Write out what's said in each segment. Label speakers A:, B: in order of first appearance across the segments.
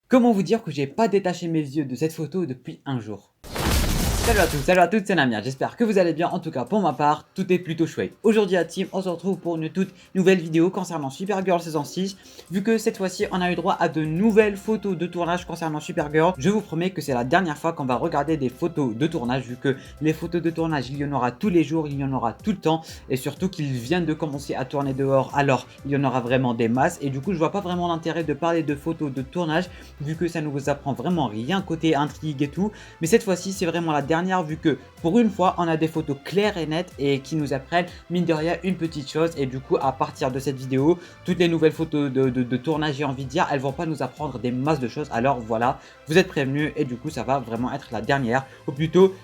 A: Comment vous dire que j'ai pas détaché mes yeux de cette photo depuis un jour? Salut à tous, salut à toutes, c'est Namia, j'espère que vous allez bien, en tout cas pour ma part, tout est plutôt chouette. Aujourd'hui à Team, on se retrouve pour une toute nouvelle vidéo concernant Supergirl saison 6. Vu que cette fois-ci, on a eu droit à de nouvelles photos de tournage concernant Supergirl, je vous promets que c'est la dernière fois qu'on va regarder des photos de tournage, vu que les photos de tournage, il y en aura tous les jours, il y en aura tout le temps, et surtout qu'ils viennent de commencer à tourner dehors, alors il y en aura vraiment des masses, et du coup je vois pas vraiment l'intérêt de parler de photos de tournage, vu que ça ne vous apprend vraiment rien côté intrigue et tout, mais cette fois-ci c'est vraiment la dernière, vu que pour une fois on a des photos claires et nettes et qui nous apprennent mine de rien une petite chose. Et du coup à partir de cette vidéo, toutes les nouvelles photos de tournage, j'ai envie de dire, elles vont pas nous apprendre des masses de choses. Alors voilà, vous êtes prévenus, et du coup ça va vraiment être la dernière, ou plutôt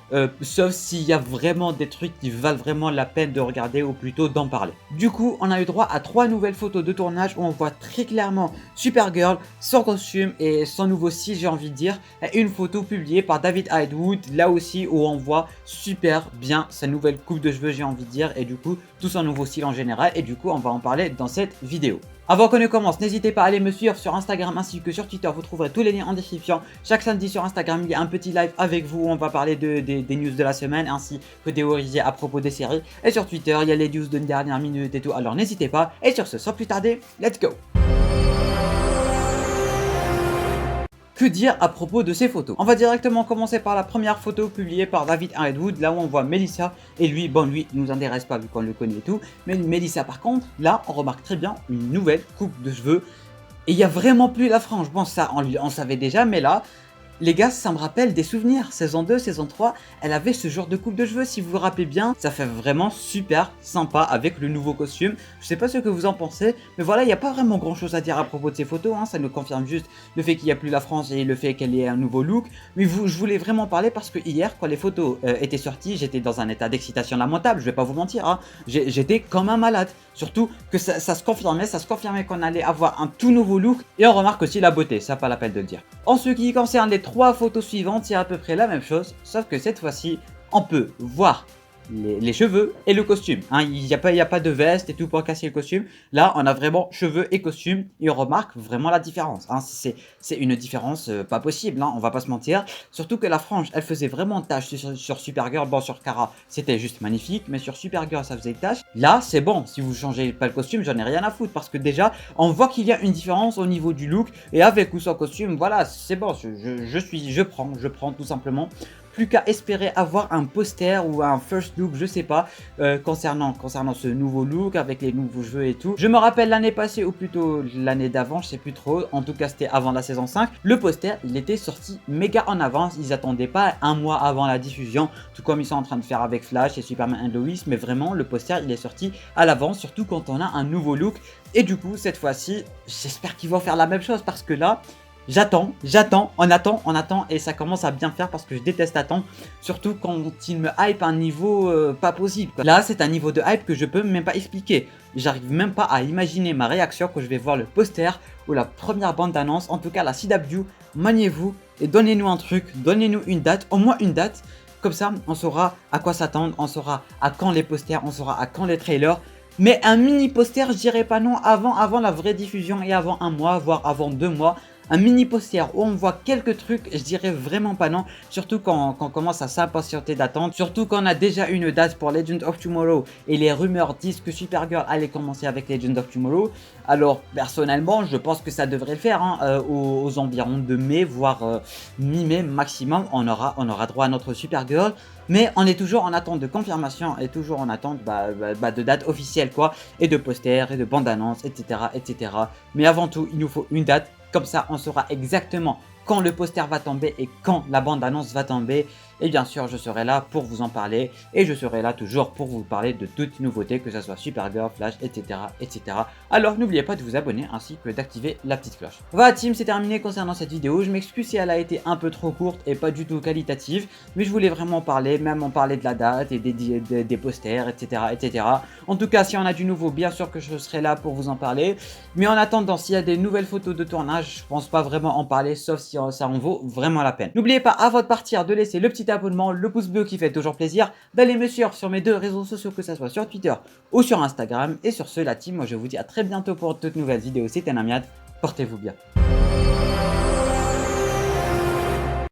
A: sauf s'il y a vraiment des trucs qui valent vraiment la peine de regarder, ou plutôt d'en parler. Du coup on a eu droit à 3 nouvelles photos de tournage où on voit très clairement Supergirl, son costume et son nouveau style, j'ai envie de dire, et une photo publiée par David Hydewood, là aussi où on voit super bien sa nouvelle coupe de cheveux, j'ai envie de dire, et du coup tout son nouveau style en général, et du coup on va en parler dans cette vidéo. Avant qu'on ne commence, n'hésitez pas à aller me suivre sur Instagram ainsi que sur Twitter, vous trouverez tous les liens en description. Chaque samedi sur Instagram, il y a un petit live avec vous où on va parler des news de la semaine ainsi que théoriser à propos des séries. Et sur Twitter, il y a les news de dernière minute et tout, alors n'hésitez pas. Et sur ce, sans plus tarder, let's go! Que dire à propos de ces photos? On va directement commencer par la première photo publiée par David Hydewood, là où on voit Melissa, et lui, bon lui, il nous intéresse pas vu qu'on le connaît et tout, mais Melissa par contre, là, on remarque très bien une nouvelle coupe de cheveux, et il n'y a vraiment plus la frange. Bon ça, on savait déjà, mais là, les gars, ça me rappelle des souvenirs. Saison 2, saison 3, elle avait ce genre de coupe de cheveux, si vous vous rappelez bien. Ça fait vraiment super sympa avec le nouveau costume. Je sais pas ce que vous en pensez, mais voilà, il n'y a pas vraiment grand chose à dire à propos de ces photos, hein. Ça nous confirme juste le fait qu'il n'y a plus la France et le fait qu'elle ait un nouveau look. Mais je voulais vraiment parler parce que hier, quand les photos étaient sorties, j'étais dans un état d'excitation lamentable, je vais pas vous mentir, hein. J'étais comme un malade. Surtout que ça se confirmait qu'on allait avoir un tout nouveau look. Et on remarque aussi la beauté, ça pas la peine de le dire. En ce qui concerne les 3 photos suivantes, c'est à peu près la même chose, sauf que cette fois-ci, on peut voir les cheveux et le costume, hein. Il n'y a pas de veste et tout pour casser le costume. Là, on a vraiment cheveux et costume, et on remarque vraiment la différence, hein. C'est une différence pas possible, hein, on va pas se mentir. Surtout que la frange, elle faisait vraiment tache sur Supergirl. Bon, sur Kara, c'était juste magnifique, mais sur Supergirl, ça faisait tache. Là, c'est bon, si vous changez pas le costume, j'en ai rien à foutre, parce que déjà, on voit qu'il y a une différence au niveau du look, et avec ou sans costume, voilà, c'est bon, je prends tout simplement. Plus qu'à espérer avoir un poster ou un first look, je sais pas, concernant ce nouveau look avec les nouveaux cheveux et tout. Je me rappelle l'année passée, ou plutôt l'année d'avant, je sais plus trop, en tout cas c'était avant la saison 5, le poster il était sorti méga en avance, ils attendaient pas un mois avant la diffusion, tout comme ils sont en train de faire avec Flash et Superman and Lois, mais vraiment le poster il est sorti à l'avance, surtout quand on a un nouveau look. Et du coup cette fois-ci, j'espère qu'ils vont faire la même chose, parce que là, on attend, et ça commence à bien faire parce que je déteste attendre, surtout quand il me hype à un niveau pas possible, quoi. Là, c'est un niveau de hype que je peux même pas expliquer. J'arrive même pas à imaginer ma réaction quand je vais voir le poster ou la première bande d'annonce. En tout cas, la CW, maniez-vous et donnez-nous un truc, donnez-nous une date, au moins une date. Comme ça, on saura à quoi s'attendre, on saura à quand les posters, on saura à quand les trailers. Mais un mini poster, je dirais pas non, avant la vraie diffusion et avant un mois, voire avant 2 mois. Un mini poster où on voit quelques trucs, je dirais vraiment pas non. Surtout quand on commence à s'impatienter d'attendre. Surtout quand on a déjà une date pour Legend of Tomorrow et les rumeurs disent que Supergirl allait commencer avec Legend of Tomorrow. Alors personnellement, je pense que ça devrait le faire, hein, aux environs de mai, voire mi-mai maximum. On aura droit à notre Supergirl. Mais on est toujours en attente de confirmation et toujours en attente de date officielle, quoi, et de posters et de bandes annonces, etc., etc. Mais avant tout, il nous faut une date. Comme ça, on saura exactement quand le poster va tomber et quand la bande-annonce va tomber. Et bien sûr, je serai là pour vous en parler. Et je serai là toujours pour vous parler de toutes nouveautés, que ce soit Supergirl, Flash, etc., etc. Alors, n'oubliez pas de vous abonner ainsi que d'activer la petite cloche. Voilà team, c'est terminé concernant cette vidéo. Je m'excuse si elle a été un peu trop courte et pas du tout qualitative. Mais je voulais vraiment parler, même en parler de la date et des posters, etc., etc. En tout cas, si on a du nouveau, bien sûr que je serai là pour vous en parler. Mais en attendant, s'il y a des nouvelles photos de tournage, je pense pas vraiment en parler, sauf si ça en vaut vraiment la peine. N'oubliez pas, avant de partir, de laisser le petit abonnement, le pouce bleu qui fait toujours plaisir, d'aller me suivre sur mes 2 réseaux sociaux, que ce soit sur Twitter ou sur Instagram. Et sur ce, la team, moi je vous dis à très bientôt pour de toutes nouvelles vidéos. C'était Namiad, portez-vous bien.